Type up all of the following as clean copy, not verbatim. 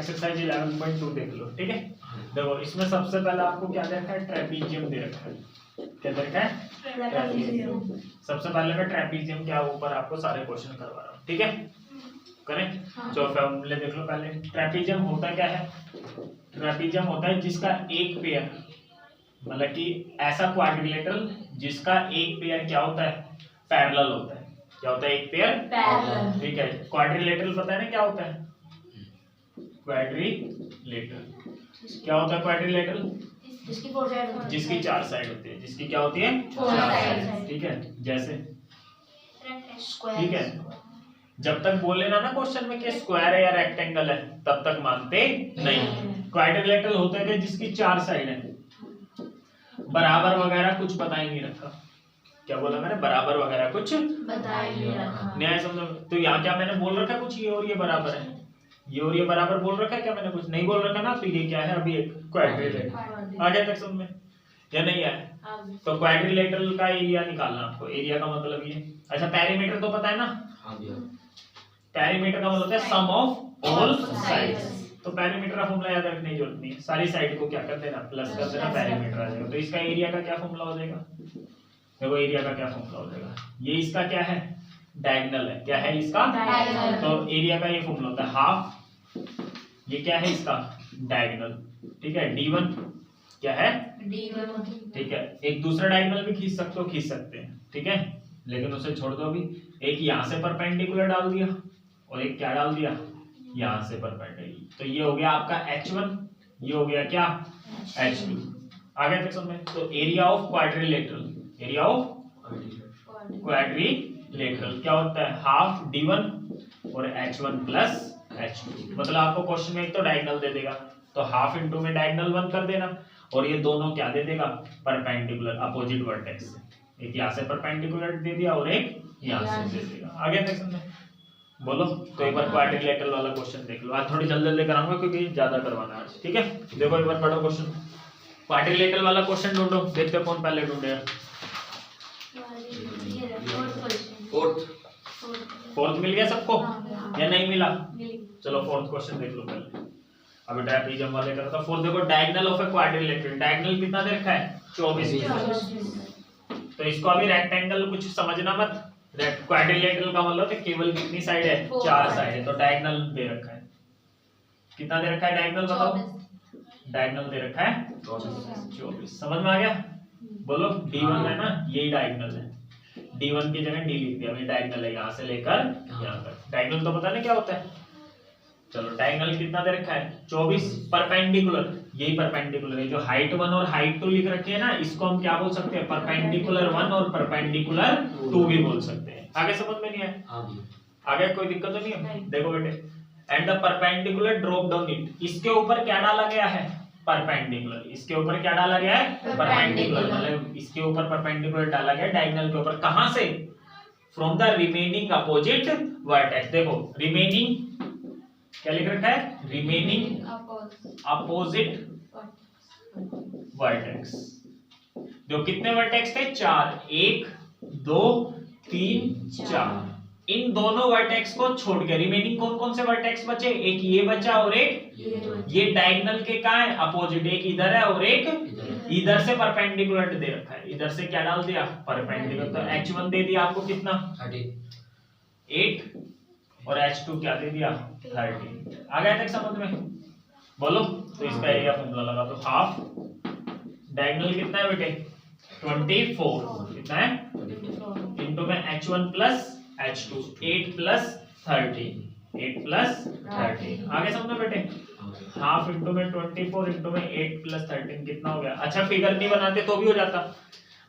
Exercise 11.2 देख लो, ठीक है। देखो इसमें सबसे पहले आपको क्या दे रखा है, ट्रेपीजियम दे रखा है। क्या दे रखा है, ट्रेपीजियम। सबसे पहले मैं ट्रेपीजियम क्या ऊपर आपको सारे क्वेश्चन करवा रहा हूँ, ठीक है, करें। जो फॉर्मूले देख लो पहले। ट्रेपीजियम होता क्या है, ट्रेपीजियम होता है जिसका एक पेयर, मतलब कि ऐसा क्वाड्रिलेटरल जिसका एक पेयर क्या होता है, पैरेलल होता है। क्या होता है, एक पेयर पैरेलल, ठीक है। क्वाड्रिलेटरल पता है ना क्या होता है, क्वाड्रिलेटरल क्या होता है, क्वाड्रिलेटरल जिसकी 4 साइड होती है, जिसकी क्या होती है, 4 साइड, ठीक है। जैसे ठीक है, जब तक बोल लेना ना क्वेश्चन में कि स्क्वायर है या रेक्टेंगल है, तब तक मानते नहीं। क्वाड्रिलेटरल होता है जिसकी 4 साइड है, बराबर वगैरह कुछ बता ही नहीं रखा। क्या बोला मैंने, बराबर वगैरह कुछ बता ही नहीं रखा। न्याय समझो। तो यहाँ क्या मैंने बोल रखा कुछ, ये और ये बराबर है, ये और ये बराबर बोल रखा है क्या, मैंने कुछ नहीं बोल रखा ना। तो ये क्या है, अभी एक क्वाड्रिलेटरल। आगे तक समझ में या नहीं आया। तो क्वाड्रिलेटरल का एरिया निकालना आपको, एरिया का मतलब ये। अच्छा पेरीमीटर तो पता है ना, पेरीमीटर का मतलब है सम ऑफ ऑल साइड्स। तो पेरीमीटर का फॉर्मूला याद रखने की जरूरत नहीं है, सारी साइड को क्या कर देना, प्लस कर देना, पेरीमीटर आ जाएगा। तो इसका एरिया का क्या फॉर्मूला हो जाएगा, देखो एरिया का क्या फॉर्मूला हो जाएगा, ये इसका क्या है, डायगोनल है। क्या है इसका, डायगोनल। तो एरिया का ये फॉर्मूला होता है हाफ, ये क्या है इसका, डायगोनल, ठीक है। D1 क्या है, D1, ठीक है। एक दूसरा डायगोनल भी खींच सकते हो, खींच सकते हैं, ठीक है, लेकिन उसे छोड़ दो अभी। एक यहाँ से परपेंडिकुलर डाल दिया और एक क्या डाल दिया, यहाँ से परपेंडिकुलर। तो ये हो गया आपका H1, ये हो गया क्या, H2। आगे तक समझ। तो area of quadrilateral, area of quadrilateral क्या होता है, हाफ D1 और H1 प्लस H2। मतलब आपको क्वेश्चन में एक तो डायगोनल दे देगा, तो हाफ इंटू में डायगोनल 1 कर देना, और ये दोनों क्या दे देगा, परपेंडिकुलर अपोजिट वर्टेक्स से। एक यहाँ से परपेंडिकुलर दे दिया और एक यहाँ से दे देगा। आगे तक समझे, बोलो। तो एक बार क्वाड्रिलेटरल वाला क्वेश्चन देख लो। आज थोड़ी जल्दी जल्दी कराऊंगा क्योंकि ज्यादा करवाना है आज, ठीक है। देखो एक बार पढ़ो क्वेश्चन, क्वाड्रिलेटरल वाला क्वेश्चन ढूंढो, देखते हैं कौन पहले ढूंढेगा। फोर्थ मिल गया सबको या नहीं मिला, चलो फोर्थ क्वेश्चन देख लो पहले। अभी ट्रेपीजियम वाले का था फोर्थ। देखो diagonal of a quadrilateral, diagonal कितना दे रखा है, 24। तो इसको अभी रेक्टेंगल कुछ समझना मत, क्वाड्रिलेटरल का मतलब है केवल कितनी साइड है, 4 साइड है। तो डायगोनल दे रखा है, कितना दे रखा है डायगोनल बताओ, डायगोनल दे रखा है 24। समझ में आ गया, बोलो। D1 है ना, यही डायगोनल है, D1 की जगह D लिख दिया, अभी डायगोनल है यहाँ से लेकर यहाँ तक। डायगोनल तो पता नहीं क्या होता है, चलो डायगोनल कितना दे रखा है, 24। परपेंडिकुलर, यही परपेंडिकुलर है, जो हाइट 1 और हाइट 2 लिख रखी है ना, इसको हम क्या बोल सकते हैं, परपेंडिकुलर 1 और परपेंडिकुलर 2 भी बोल सकते हैं। आगे समझ में नहीं आया, आगे कोई दिक्कत तो नहीं है। देखो बेटे, and the perpendicular drop down it, इसके ऊपर क्या डाला गया है, परपेंडिकुलर। इसके ऊपर क्या डाला गया है, परपेंडिकुलर, मतलब इसके ऊपर परपेंडिकुलर डाला गया डायगोनल के ऊपर। कहां से, from the remaining opposite vertex. देखो रिमेनिंग क्या लिख रखा है, रिमेनिंग अपोजिट वर्टेक्स। जो कितने वर्टेक्स थे, 4, 1 2 3 4। इन दोनों वर्टेक्स को छोड़ के रिमेनिंग कौन कौन से वर्टेक्स बचे, एक ये बचा और एक ये डायगोनल के कहां है, अपोजिट। एक इधर है और एक इधर से परपेंडिकुलर दे रखा है, इधर से क्या डाल दिया, परपेंडिकुलर। तो H1 दे दिया आपको कितना, 8, और H2 क्या दे दिया, 30। आ गया तक समझ में, बोलो। तो इसका एरिया फॉर्मूला लगा दो, हाफ डायगोनल कितना है बेटे, 24 कितना है, इंटू में H1 plus H2, 8 plus 30, 8 plus 30। आगे समझो बेटे, हाफ इंटू में 24 इंटू में 8 प्लस 13 कितना हो गया। अच्छा फिगर नहीं बनाते तो भी हो जाता,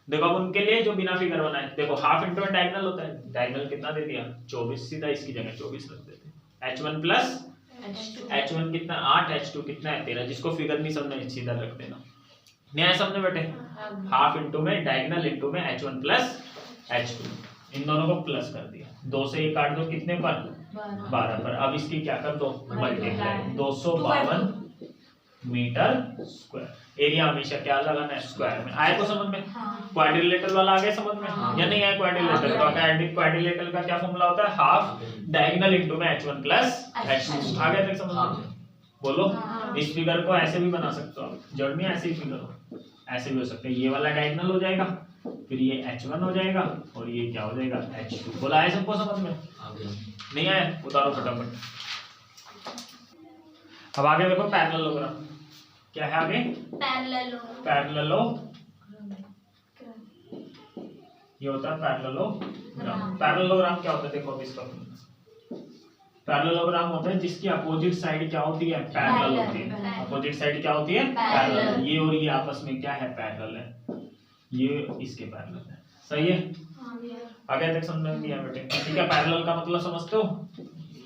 देखो अब उनके लिए जो बिना फिगर बनाए। देखो हाफ इंटू में डायगोनल होता है, डायगोनल कितना दे दिया, 24, सीधा इसकी जगह 24 रख देते। H1 प्लस H1 कितना 8, H2 कितना है 13। जिसको फिगर नहीं समझना सीधा रख देना। न्याय समझे बेटे, हाफ इंटू में डायगोनल इंटू में H1 प्लस H2, इन दोनों को प्लस कर दिया। 2 से ये काट दो कितने पर, 12 पर। अब इसकी क्या कर दो, मल्टीप्लाई, 252 मीटर स्क्वायर। एरिया हमेशा क्या लगाना है, स्क्वायर में। आए तो समझ में, क्वाड्रिलेटरल वाला आ गया समझ में या नहीं आया। क्वाड्रिलेटरल तो क्वाड्रिलेटरल का क्या फॉर्मूला होता है, हाफ डायगोनल इंटू में H1 प्लस H2। आ गया तक समझ में, बोलो। हाँ। इस फिगर को ऐसे भी बना सकते हो आप, जरूर नहीं ऐसे ही फिगर हो, ऐसे भी हो सकते हैं। ये वाला डायगोनल हो जाएगा, फिर ये H1 हो जाएगा और ये क्या हो जाएगा H2। बोला है सबको समझ में? नहीं आया? उतारो फटाफट। अब आगे देखो पैरेललोग्राम। क्या है आगे? पैरेललोग्राम। ये होता है पैरेललोग्राम। पैरेललोग्राम क्या होता है देखो अभी इसका। पैरेललोग्राम होता है जिसकी अपोजिट साइड क्या होती है? पैरेलल होती है। अपोजिट साइड क्या होती है? पैरेलल। ये और ये आपस में क्या है? पैरेलल है। ये इसके पैरेलल है। सही है? आगे तक समझ में नहीं आया बेटे? ठीक है। पैरेलल का मतलब समझते हो?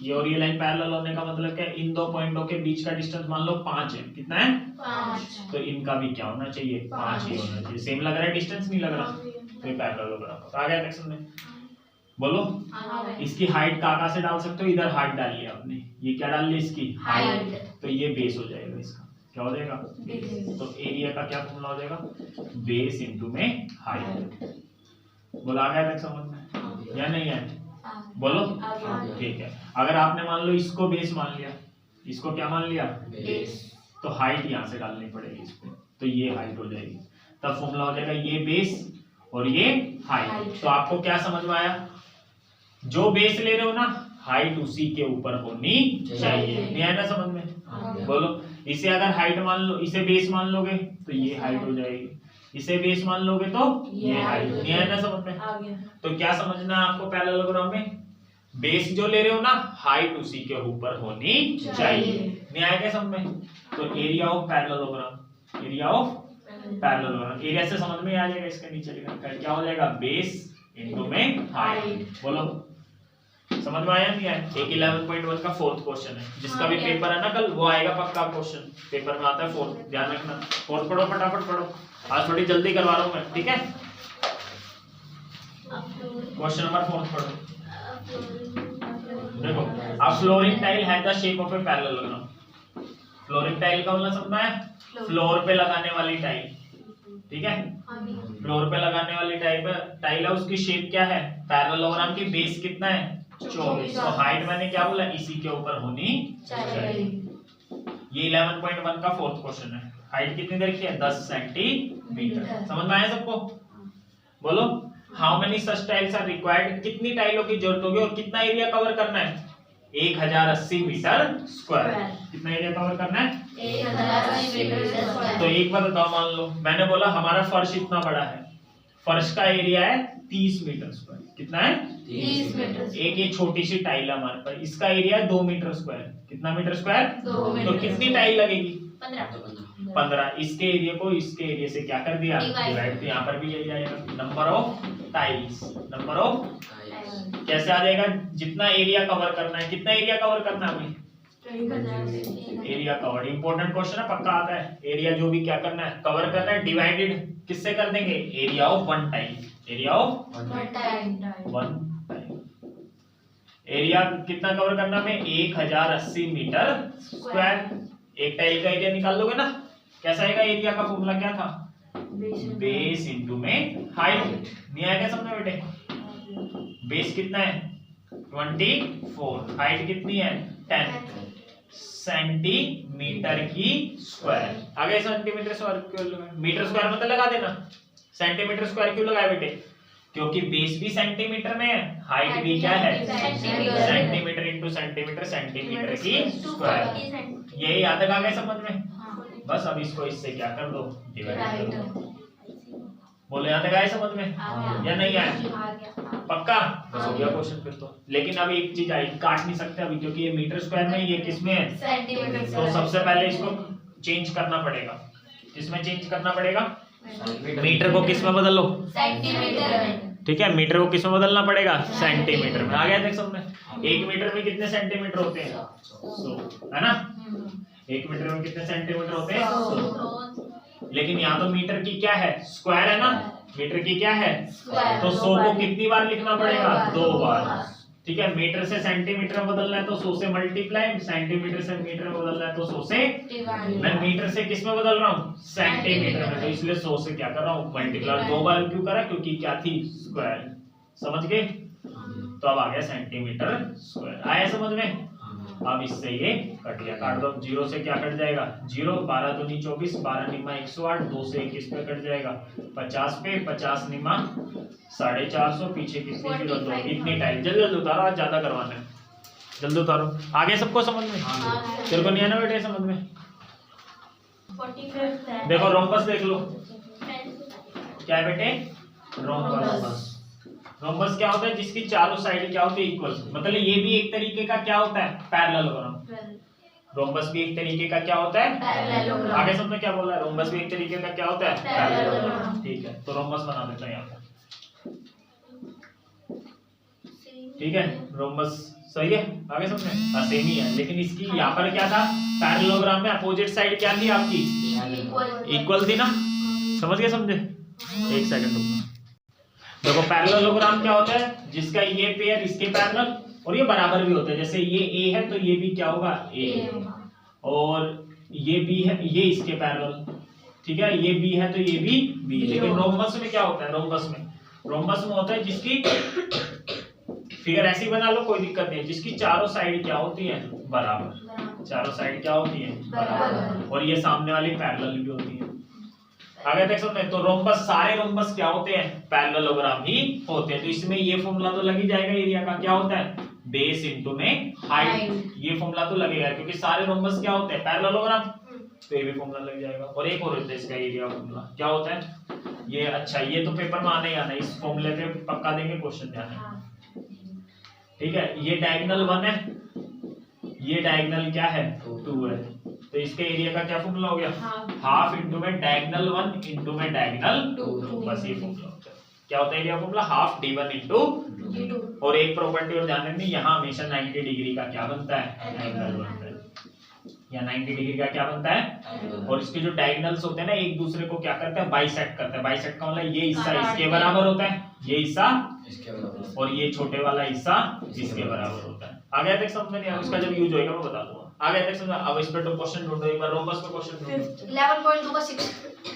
ये और ये लाइन पैरेलल होने का मतलब क्या है? इन दो पॉइंटों के बीच का डिस्टेंस मान लो 5 है। कितना है? 5। तो इनका भी क्या होना चाहिए? 5 ही होना चाहिए। सेम लग रहा है डिस्टेंस? नहीं लग रहा? तो ये पैरेललोग्राम। आ गया तक समझ में? बोलो। इसकी हाइट कहाँ से डाल सकते हो? इधर हाइट डालिए आपने। ये क्या डाल लिया? इसकी हाइट। तो ये बेस हो जाएगा इसका। क्या हो जाएगा? तो एरिया का क्या फॉर्मूला हो जाएगा? बेस इनटू में हाइट। बोला आ गया तक समझ में या नहीं है? बोलो। ठीक है। अगर आपने मान लो इसको बेस मान लिया, इसको क्या मान लिया? बेस। तो हाइट यहाँ से डालनी पड़ेगी इसको, तो ये हाइट हो जाएगी। तब फॉर्मूला हो जाएगा ये बेस और ये हाइट। तो आपको क्या समझ में आया? जो बेस ले रहे हो ना, हाइट उसी के ऊपर होनी चाहिए। नहीं आया ना समझ में? बोलो। इसे अगर हाइट मान लो, इसे बेस मान लोगे तो ये हाइट हो जाएगी, इसे बेस मान लोगे तो ये हाइट। नहीं आया ना समझ में? तो क्या समझना है आपको पैरेललोग्राम में? बेस जो ले रहे हो ना, हाइट उसी के ऊपर होनी चाहिए। नहीं आया क्या समझ में? तो area of parallelogram, area of parallelogram, area से समझ में आ जाएगा। इसके नीचे लिखा क्या हो जाएगा? बेस इनटू में हाइट। बोलो समझ में आया नहीं आया? एक 11.1 का फोर्थ क्वेश्चन है, जिसका भी पेपर है ना कल, वो आएगा पक्का क्वेश्चन। पेपर में आता है फोर्थ, ध्यान रखना। फोर्थ पढ़ो, फटाफट पढ़ो, आज थोड़ी जल्दी करवा रहा हूँ मैं, ठीक है? क्वेश्चन नंबर 4 पढ़ो। देखो, a flooring tile has the shape of a parallelogram. Flooring tile का मतलब समझना है? फ्लोर पे लगाने वाली टाइल, ठीक है? फ्लोर पे लगाने वाली टाइल है, उसकी शेप क्या है? पैरेललोग्राम की बेस कितना है? 24। तो हाइट मैंने क्या बोला? इसी के ऊपर होनी चाहिए। ये 11.1 का फोर्थ क्वेश्चन है। हाइट कितनी दे रखी है? 10 सेंटीमीटर। समझ में आया सबको? बोलो। How many such tiles are required? कितनी टाइलों की जरूरत होगी और कितना एरिया कवर करना है? 1080 मीटर स्क्वायर। कितना एरिया कवर करना है? 1080 मीटर स्क्वायर। तो एक बात बताओ, मान लो मैंने बोला हमारा फर्श इतना बड़ा है, फर्श का एरिया है 30 मीटर स्क्वायर। कितना है? 30 मीटर। एक ये छोटी सी टाइल है हमारे पास, इसका एरिया है 2 मीटर स्क्वायर। कितना मीटर स्क्वायर? 2 मीटर। तो कितनी टाइल लगेगी? 15। इसके एरिया को इसके एरिया से क्या कर दिया? डिवाइड। तो यहाँ पर भी यही आएगा, number of tiles. Number of कैसे आ जाएगा? जितना एरिया कवर करना है। कितना एरिया कवर करना है हमें? Area cover. इंपॉर्टेंट क्वेश्चन है, पक्का आता है। एरिया जो भी क्या करना है? कवर करना है। डिवाइडेड किससे कर देंगे? Area of one tile. Area of one tile. Area कितना कवर करना है? 1080 मीटर स्क्वायर। एक टाइल का एरिया निकाल लोगे ना, कैसा आएगा? एरिया का फॉर्मूला क्या था? बेस इनटू में हाइट। नहीं आएगा समझ में बेटे? बेस कितना है? 24। हाइट कितनी है? 10 सेंटीमीटर की स्क्वायर। आगे सेंटीमीटर स्क्वायर क्यों लगाया? मीटर स्क्वायर मतलब लगा देना। सेंटीमीटर स्क्वायर क्यों लगाया बेटे? क्योंकि बेस भी सेंटीमीटर में है, हाइट भी क्या है? सेंटीमीटर इनटू सेंटीमीटर, सेंटीमीटर की स्क्वायर। यही याद आ गया समझ में? बस अब इसको इससे क्या कर दो? डिवाइड कर दो। बोले यहाँ तक आए समझ में या नहीं आया? पक्का? बस हो गया क्वेश्चन फिर तो। लेकिन अभी एक चीज आई, काट नहीं सकते अभी, क्योंकि ये मीटर स्क्वायर में, ये किसमें है? सेंटीमीटर। तो सबसे पहले इसको चेंज करना पड़ेगा। किसमें चेंज करना पड़ेगा? मीटर को किसमें बदल लो? सेंटीमीटर में। ठीक है, मीटर को किसमें बदलना पड़ेगा? सेंटीमीटर में। आ गया देख समझ में? 1 मीटर में कितने सेंटीमीटर होते हैं? 100, है ना? 1 मीटर में कितने सेंटीमीटर होते हैं? 100। लेकिन यहाँ तो मीटर की क्या है? स्क्वायर है ना? मीटर की क्या है? तो 100 को कितनी बार लिखना पड़ेगा? 2 बार। ठीक है, मीटर से सेंटीमीटर में बदलना है तो 100 से मल्टीप्लाई, सेंटीमीटर से मीटर में बदलना है तो 100 से डिवाइड। मैं मीटर से किस में बदल रहा हूँ? सेंटीमीटर में, तो इसलिए 100 से क्या कर रहा हूँ? मल्टीप्लाई। 2 बार क्यों करा? क्योंकि क्या थी? स्क्वायर। समझ गए? तो अब आ गया सेंटीमीटर स्क्वायर। आया समझ में? अब इससे ये कट गया, काट दो। 0 से क्या कट जाएगा 0, 12 दूनी 24, 12 निमा 108, 2 से 21 पे कट जाएगा 50 पे, 50 निमा 450, पीछे कितनी 0 2। इतनी टाइम जल्दी जल्दी उतारो, आज ज्यादा करवाना है, जल्दी उतारो। आगे सबको समझ में? तेरे को नहीं आना बेटे समझ में? देखो रोम्बस देख लो, क्या है बेटे रोम्बस। रोम्बस क्या होता है जिसकी चारों साइड क्या होती है इक्वल, मतलब ये भी एक तरीके का क्या होता है पैरेललोग्राम। रोम्बस भी एक तरीके का क्या होता है पैरेललोग्राम। आगे सबने क्या बोला है, रोम्बस भी एक तरीके का क्या होता है पैरेललोग्राम। ठीक है, तो रोम्बस बना देता हूं यहाँ पे। ठीक है, रोम्बस सही है। आगे सबने हाँ सेम ही है, लेकिन इसकी यहाँ पर क्या था पैरेललोग्राम में अपोजिट साइड क्या थी आपकी इक्वल थी ना, समझ गए समझे? एक सेकंड रुकना। देखो पैरेललोग्राम क्या होता है जिसका ये पेयर इसके पैरेलल और ये बराबर भी होता है, जैसे ये ए है तो ये भी क्या होगा ए, और ये बी है ये इसके पैरेलल, ठीक है, ये बी है तो ये भी बी। लेकिन रोम्बस में क्या होता है, रोम्बस में होता है जिसकी फिगर ऐसी बना लो कोई दिक्कत नहीं है, जिसकी चारों साइड क्या होती है बराबर, चारों साइड क्या होती है बराबर, और ये सामने वाली पैरेलल भी होती है। आगे देख सकते हैं, तो रोम्बस सारे रोम्बस क्या होते हैं पैरेललोग्राम ही होते हैं। तो इसमें ये फॉर्मूला तो लग ही जाएगा एरिया का, क्या होता है बेस इनटू में हाइट, ये फॉर्मूला तो लगेगा क्योंकि सारे रोम्बस क्या होते हैं पैरेललोग्राम, तो ये भी फॉर्मूला लग जाएगा। और एक और होता है इसका एरिया फॉर्मूला, क्या होता है ये, अच्छा ये तो पेपर में आना ही आना, इस फॉर्मूले पे पक्का देंगे क्वेश्चन ध्यान है। ठीक है, ये डायगोनल 1 है, ये डायगोनल क्या है 2 है, तो इसके एरिया का क्या फॉर्मूला हो गया हाफ इनटू में डायगोनल 1 इनटू में डायगोनल 2, बस ये फॉर्मूला होता है। क्या होता है area formula half d1 into d2। और एक प्रॉपर्टी और ध्यान रखनी, यहाँ हमेशा 90 डिग्री का क्या बनता है एंगल बनता है, या 90 डिग्री का क्या बनता है, और इसके जो डायगोनल्स होते हैं ना एक दूसरे को क्या करते हैं बाइसेक्ट करते हैं। बाइसेक्ट का मतलब ये हिस्सा इसके बराबर होता है, ये हिस्सा इसके बराबर, और ये छोटे वाला हिस्सा इसके बराबर होता है। आगे तक समझ में नहीं आया, उसका जब यूज होएगा मैं बता दूंगा। आगे तक समझ। अब इस पे तो क्वेश्चन ढूंढो एक बार, रोम्बस पे क्वेश्चन ढूंढो। 11.2 का 6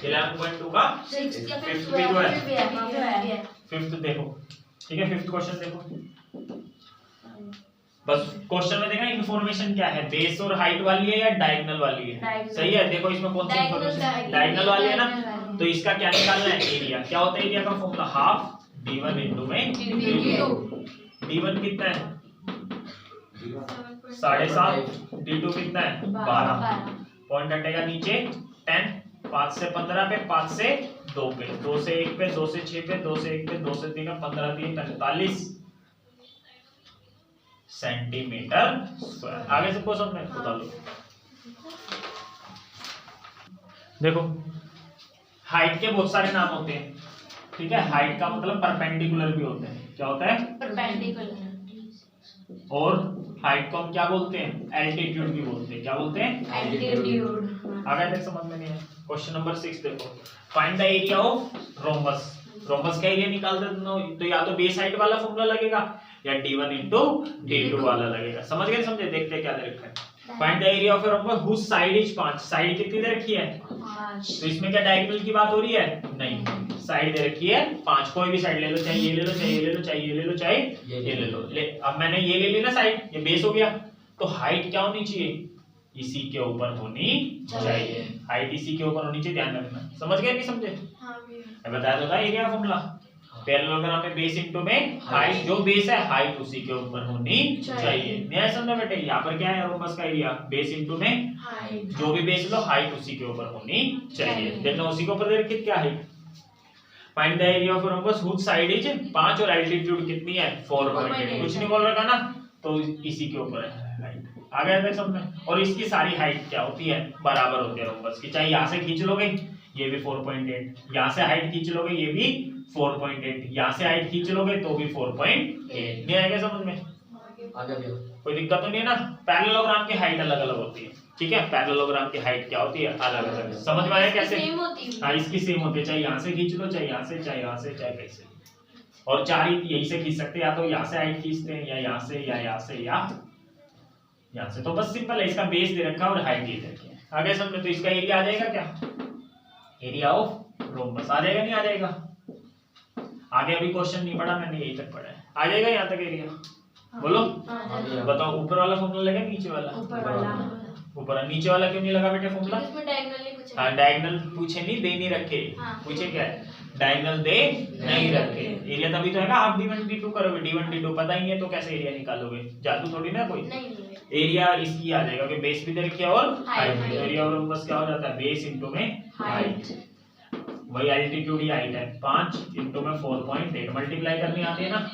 11.2 का 6 या फिफ्थ 5th पे जो है है फिफ्थ देखो, ठीक है, फिफ्थ क्वेश्चन देखो, बस क्वेश्चन में देखना इंफॉर्मेशन क्या है, बेस और हाइट वाली है या डायगोनल वाली है, सही है। देखो इसमें कौन सी इंफॉर्मेशन डायगोनल वाली है ना, तो इसका क्या निकालना है एरिया, क्या होता है एरिया का फॉर्मूला हाफ d1 इनटू में d1 कितना है 7.5, d2 कितना है 12, पॉइंट हटेगा नीचे 10, 5 से 15 पे, 5 से 2 पे, 2 से 1 पे, 2 से 6 पे, 2 से 1 पे, 2 से 3 पे, 15 3 45 सेंटीमीटर स्क्वायर। आगे से क्वेश्चन में बता लो। देखो हाइट के बहुत सारे नाम होते हैं, ठीक है, हाइट का मतलब परपेंडिकुलर भी होते हैं, क्या होता है परपेंडिकुलर, और हाइट को हम क्या बोलते हैं एल्टीट्यूड भी बोलते हैं, क्या बोलते हैं एल्टीट्यूड। आगे तक समझ में नहीं है। क्वेश्चन नंबर 6 देखो, find the area of rhombus. Rhombus का एरिया निकाल दे तो या तो बेस हाइट वाला फॉर्मूला लगेगा या d1 इनटू d2 वाला लगेगा। समझ गए समझे? देखते हैं क्या दे रखा है। Find the area of a rhombus whose side is 5। Side कितनी दे रखी है 5, तो इसमें क्या डायगोनल की बात हो रही है नहीं, साइड दे रखी है 5। कोई भी साइड ले लो, चाहे ये ले लो, चाहे ये ले लो, चाहे ये ले लो, चाहे ये ले लो। अब मैंने ये ले ली ना साइड, ये बेस हो गया, तो हाइट क्या होनी चाहिए इसी के ऊपर होनी चाहिए, हाइट इसी के ऊपर होनी चाहिए, ध्यान रखना। समझ गए नहीं समझे? मैं बता दूंगा एरिया फॉर्मूला, पैरेललोग्राम में बेस इनटू में हाइट, जो बेस है हाइट उसी के ऊपर होनी चाहिए। नहीं समझो बेटे, यहाँ पर क्या है रोम्बस का एरिया बेस इनटू में हाइट, जो भी बेस लो हाइट उसी के ऊपर होनी चाहिए। देखना उसी के ऊपर दे रखी क्या height. Find the area of rhombus whose side is 5 और एल्टीट्यूड कितनी है 4.8। कुछ नहीं बोल रखा ना, तो इसी के ऊपर है हाइट। आ गया देख समझ में। और इसकी सारी हाइट क्या होती है बराबर होती है रोम्बस की, चाहे यहाँ से खींच लोगे ये भी 4.8, यहाँ से हाइट खींच लोगे ये भी 4.8, यहाँ से हाइट खींच लोगे तो भी 4.8। नहीं आएगा समझ में? कोई दिक्कत तो नहीं है ना। पैरेललोग्राम की हाइट अलग अलग होती है, ठीक है, पैरेललोग्राम की हाइट क्या होती है अलग अलग। समझ में आया कैसे? हाँ इसकी सेम होती है, चाहे यहाँ से खींच लो, चाहे यहाँ से, चाहे यहाँ से, चाहे कैसे। और चार ही यही से खींच सकते हैं, या तो यहाँ से हाइट खींचते हैं, या यहाँ से, या यहाँ से, या यहाँ से। तो बस सिंपल है, इसका बेस दे रखा है और हाइट दे रखी है। आगे समझो, तो इसका एरिया आ जाएगा क्या, एरिया ऑफ रोम्बस आ जाएगा नहीं आ जाएगा? आगे अभी क्वेश्चन नहीं पढ़ा मैंने, यही तक पढ़ा है, आ जाएगा यहाँ तक एरिया। बोलो हाँ, बताओ, ऊपर वाला फॉर्मूला लगा नीचे वाला? ऊपर वाला ऊपर, नीचे वाला क्यों नहीं लगा बेटे फॉर्मूला? इसमें डायगोनल नहीं पूछा। हाँ, डायगोनल पूछे नहीं, दे नहीं रखे। हाँ। पूछे क्या है? डायगोनल दे नहीं रखे। एरिया तभी तो आएगा, हाफ d1 d2 करोगे, d1 d2 पता ही है तो कैसे एरिया निकालोगे? जादू थोड़ी ना कोई। नहीं एरिया इसकी आ जाएगा कि बेस भी दे रखी है और Height। हाइट। एरिया और बस क्या हो जाता है? बेस इनटू में हाइट। वही एल्टीट्यूड ही हाइट है। 5 इनटू में 4.8 मल्टीप्लाई करनी आती है ना,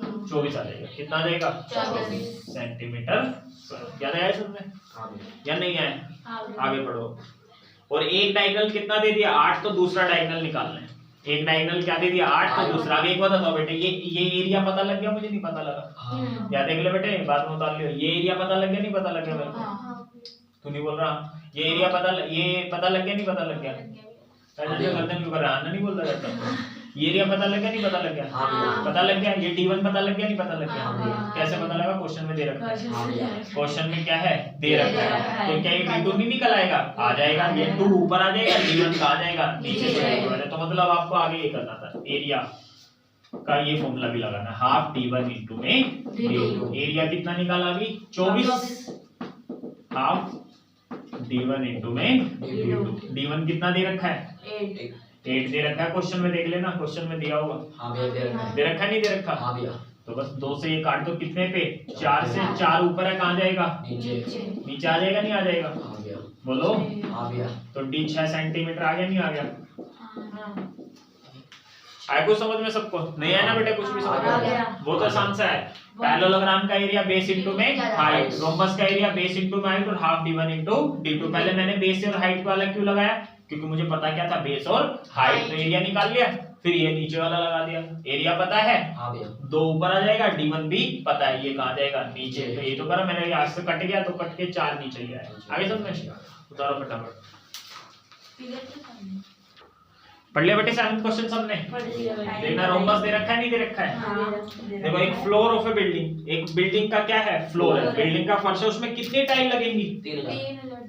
24 आ जाएगा। कितना आ जाएगा? 24 सेंटीमीटर स्क्वायर। याद आया सुनने या नहीं आया? आगे पढ़ो। और एक डायगोनल कितना दे दिया? 8, तो दूसरा डायगोनल निकालना है। एक डायगोनल क्या दे दिया? 8, तो दूसरा। अब एक बात बताओ बेटे, ये एरिया पता लग गया? मुझे नहीं पता लगा। याद देख ले बेटे, बाद में उतार लियो। ये एरिया पता लग गया नहीं पता लग गया मेरे को? तू नहीं बोल रहा? ये एरिया ये पता लग गया नहीं पता लग गया? ऐसे गर्दन क्यों कर रहा है? नहीं बोल रहा रहता। ये एरिया पता लग गया नहीं पता लग गया? पता लग गया। ये d1 पता लग गया नहीं पता लग गया? कैसे पता लगा? क्वेश्चन में दे रखा है। क्वेश्चन में क्या है? दे रखा है। तो क्या ये d2 नहीं निकल आएगा? आ जाएगा। ये 2 ऊपर आ जाएगा, d1 का आ जाएगा नीचे से। तो मतलब आपको आगे ये करना था, एरिया का ये फॉर्मूला भी लगाना, हाफ d1 इनटू में d2। एरिया कितना निकाला अभी? 24। हाफ d1 इनटू में d2। d1 कितना दे रखा है? 8 दे रखा है। क्वेश्चन में देख लेना, क्वेश्चन में दिया होगा। हाँ भैया दे रखा है। दे रखा नहीं दे रखा? हाँ भैया। तो बस 2 से ये काट दो, कितने पे? 4 से। 4 ऊपर है, कहाँ जाएगा? नीचे। नीचे आ जाएगा नहीं आ जाएगा? हाँ भैया। बोलो। हाँ भैया। तो d 6 सेंटीमीटर आ गया नहीं आ गया? आया कुछ समझ में सबको? नहीं आया ना बेटे कुछ भी समझ आ में? गया। बहुत आसान सा है। पैरेललोग्राम का एरिया बेस इनटू में हाइट, रोम्बस का एरिया बेस इनटू में हाइट और हाफ d1 इनटू d2। पहले मैंने बेस और हाइट वाला क्यों लगाया? क्योंकि मुझे पता क्या था? बेस और हाइट। तो एरिया निकाल लिया, फिर ये नीचे वाला लगा दिया। एरिया पता है, हाँ भैया। 2 ऊपर आ जाएगा, d1 भी पता है, ये कहाँ जाएगा? नीचे। तो ये तो करा मैंने, यहाँ से कट गया तो कट के 4 नीचे ही आया। आगे समझ में? उतारो फटाफट। पढ़ लिया बेटे 7 क्वेश्चन सबने? देखना रोम्बस दे रखा है नहीं दे रखा है? देखो, एक फ्लोर ऑफ ए बिल्डिंग, एक बिल्डिंग का क्या है? फ्लोर है। बिल्डिंग का फर्श है, उसमें कितनी टाइल लगेंगी?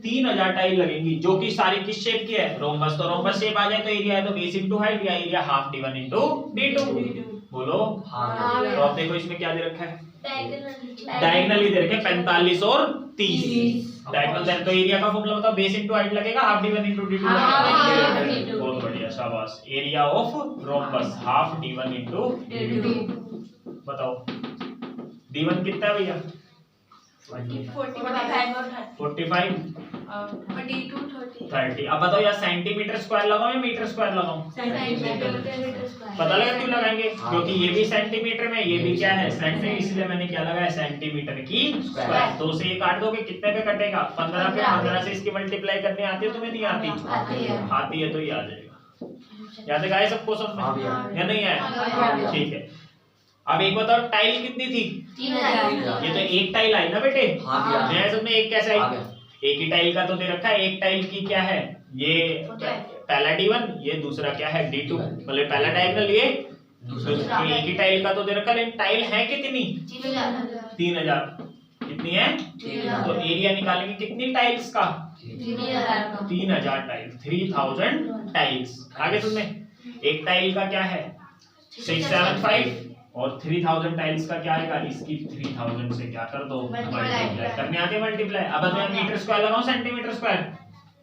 3000 टाइल लगेंगी, जो कि सारी किस शेप की है? रोम्बस। तो रोम्बस शेप आ जाए तो एरिया है तो बेस इनटू हाइट, या area half d1 into d2। बोलो। हाँ तो अब देखो इसमें क्या दे रखा है? डायगोनल डायगोनल ही दे रखे 45 और 30। डायगोनल दे तो एरिया का फॉर्मूला बताओ। बेस इनटू हाइट लगेगा, हाफ d1 इनटू d2 लगेगा। बहुत बढ़िया, शाबाश। Area of rhombus half d1 into d2। बताओ d1 कितना है भैया? 45 30। अब बताओ यार, सेंटीमीटर स्क्वायर लगाओ या मीटर स्क्वायर लगाओ? पता लगा क्यों लगाएंगे? क्योंकि ये भी सेंटीमीटर में, ये भी क्या है? सेंटीमीटर, इसलिए मैंने क्या लगाया? सेंटीमीटर की स्क्वायर। 2 से ये काट दोगे, कितने पे कटेगा? 15 पे। 15 से इसकी मल्टीप्लाई करनी आती है तुम्हें? नहीं आती? आती है तो ये आ जाएगा। याद है सबको सब में? हाँ भैया। या नहीं आया? ठीक है। अब एक बताओ, टाइल कितनी थी? 3000। ये तो एक टाइल आई ना बेटे? हाँ भैया। नया सब में एक कैसे हाँ आई? भैया। एक ही टाइल का तो दे रखा है। एक टाइल की क्या है? ये पहला d1, ये दूसरा क्या है? d2। मतलब पहला डायगोनल, ये दूसरा। एक ही टाइल का तो दे रखा है, लेकिन टाइल है कितनी? 3000। कितनी है? तो एरिया निकालेंगे कितनी टाइल्स का? 3000 टाइल्स, 3000 टाइल्स। आगे सुनने, एक टाइल का क्या है? 675 और 3000 टाइल्स का क्या आएगा? इसकी 3000 से क्या कर दो? मल्टीप्लाई करने आते मल्टीप्लाई। अब मैं मीटर स्क्वायर लगाऊं सेंटीमीटर स्क्वायर?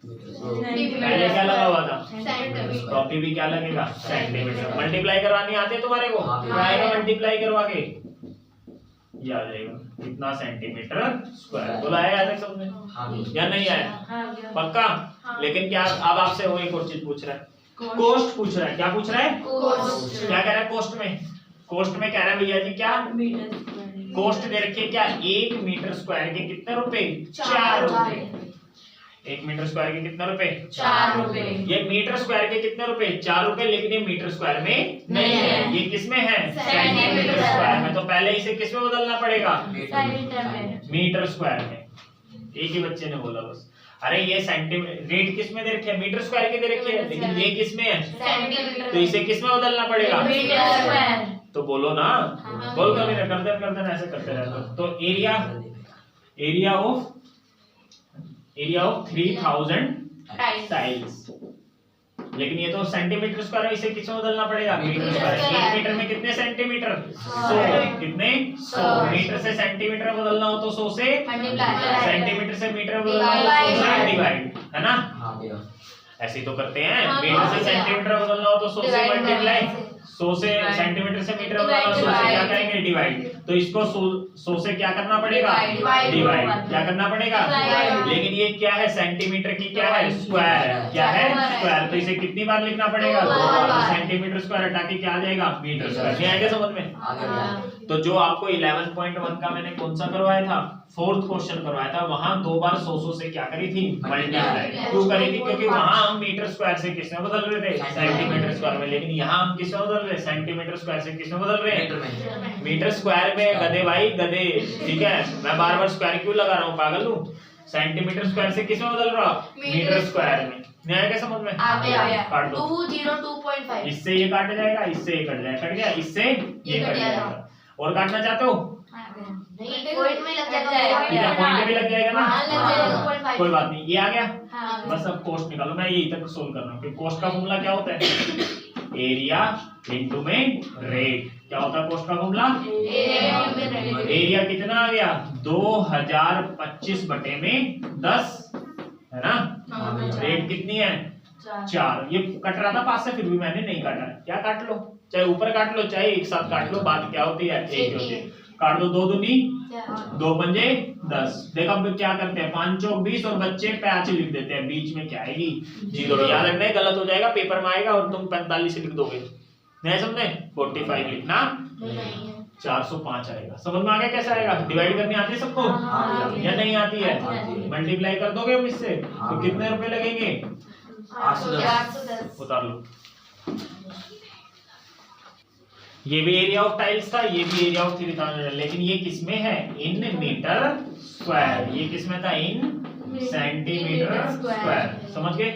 पहले क्या लगा हुआ था? कॉपी भी क्या लगेगा? सेंटीमीटर। मल्टीप्लाई करवानी आती है तुम्हारे को? क्या आएगा मल्टीप्लाई करवा के? ये आ जाएगा कितना? Centimetre square. बोला है याद है सबने? या नहीं आया? पक्का? लेकिन क्या अब आपसे वो एक और चीज पूछ रहा है, कोस्ट पूछ रहा है। क्या पूछ रहा है? क्या कह रहा है कोस्ट में? कोस्ट में कह रहा है भैया जी क्या? कोस्ट दे रखिए क्या? 1 मीटर स्क्वायर के कितने रुपए? 4 रुपए। 1 मीटर स्क्वायर के कितने रुपए? 4 रुपए। ये मीटर स्क्वायर के कितने रुपए? 4 रुपए। लेकिन ये मीटर स्क्वायर में नहीं है, ये किस में है? सेंटीमीटर स्क्वायर में। तो पहले इसे किस में बदलना पड़ेगा? मीटर स्क्वायर में। एक ही बच्चे ने बोला बस। अरे ये सेंटीमीटर रेट किस में दे रखे है? मीटर स्क्वायर के दे रखे है, लेकिन ये किस में है? तो इसे किस में बदलना पड़ेगा? Metre square. तो बोलो ना। बोल कर नहीं करते ऐसे करते रहते। तो एरिया ऑफ 3000 टाइल्स। लेकिन ये तो सेंटीमीटर स्क्वायर है, इसे किस में बदलना पड़ेगा? Metre metre square. Square. 1 metre में कितने सेंटीमीटर? 100। 100। कितने? 100। 100। मीटर से सेंटीमीटर बदलना हो तो 100 से मल्टीप्लाई सेंटीमीटर से मीटर बदलना हो तो 100 से Divide। डिवाइड, है ना? हाँ भैया। ऐसे ही तो करते हैं। हाँ, मीटर से हाँ, सेंटीमीटर बदलना हो तो 100 से Divide मल्टीप्लाई, करना है। 100 से Divide। सेंटीमीटर से मीटर बदलना हो 100 से क्या Divide। करेंगे? डिवाइड। तो इसको 100 से क्या करना पड़ेगा? Divide। डिवाइड। Divide। क्या करना पड़ेगा? Divide। लेकिन ये क्या है? सेंटीमीटर की क्या है? Divide। स्क्वायर है। क्या है? Divide। स्क्वायर। तो इसे कितनी बार लिखना पड़ेगा? दो 2 बार। बार। सेंटीमीटर स्क्वायर हटा के क्या आ जाएगा? Metre square. ये आएगा समझ में? आगे भैया। तो जो आपको 11.1 का मैंने कौन सा करवाया था? 4th क्वेश्चन करवाया था, वहां 2 बार 100 से क्या करी थी? मल्टीप्लाई। क्यों करी थी? क्योंकि वहां हम मीटर स्क्वायर से किस में बदल रहे थे? सेंटीमीटर स्क्वायर में। लेकिन यहाँ हम किस में बदल रहे हैं? सेंटीमीटर स्क्वायर से किस में बदल रहे मीटर हैं? में। मीटर स्क्वायर में। गधे भाई गधे, ठीक है? मैं बार बार स्क्वायर क्यों लगा रहा हूँ? पागल हूँ? सेंटीमीटर स्क्वायर से किस में बदल रहा हूँ? मीटर स्क्वायर में। नहीं आएगा समझ में? आ गया। काट दो। 202.5। इससे ये काट जाएगा, इससे ये कट जाएगा, कट गया, इससे ये कट कट जाएगा। जाएगा। और काटना चाहते हो? नहीं, पॉइंट में लग ठीक है, जाएगा। पॉइंट में भी लग जाएगा ना? हाँ, लग जाएगा, 2.5। कोई बात नहीं, ये आ गया। हाँ। बस अब कोस्ट निकालो। मैं यही तक सोल्व कर रहा हूँ कि कोस्ट का फॉर्मूला क्या होता है? एरिया इनटू में रेट। क्या होता है कोस्ट का फॉर्मूला? एरिया कितना आ गया? 2025 बटे में 10, है ना? रेट कितनी है? 4। ये कट रहा था पास से, फिर भी मैंने नहीं काटा। क्या काट लो, चाहे ऊपर काट लो चाहे एक साथ काट लो, बात क्या होती है? एक होती है। काट दो। 2 दूनी 2 पंजे 10। देखो अब क्या करते हैं? 5 चौक 20 और बच्चे 5 लिख देते हैं, बीच में क्या आएगी? 0। याद रखना है, गलत हो जाएगा, पेपर में आएगा और तुम 45 लिख दोगे। नहीं समझे? 45 लिखना, 405 आएगा। समझ में आ गया कैसे आएगा? डिवाइड करनी आती है सबको या नहीं आती है? आती है। मल्टीप्लाई कर दोगे अब इससे तो कितने रुपए लगेंगे? 810। उतार लो। ये भी एरिया ऑफ टाइल्स था, ये भी एरिया ऑफ 3 था, लेकिन ये किसमें है? In metre square. ये किसमें था? इन सेंटीमीटर स्क्वायर। समझ गए?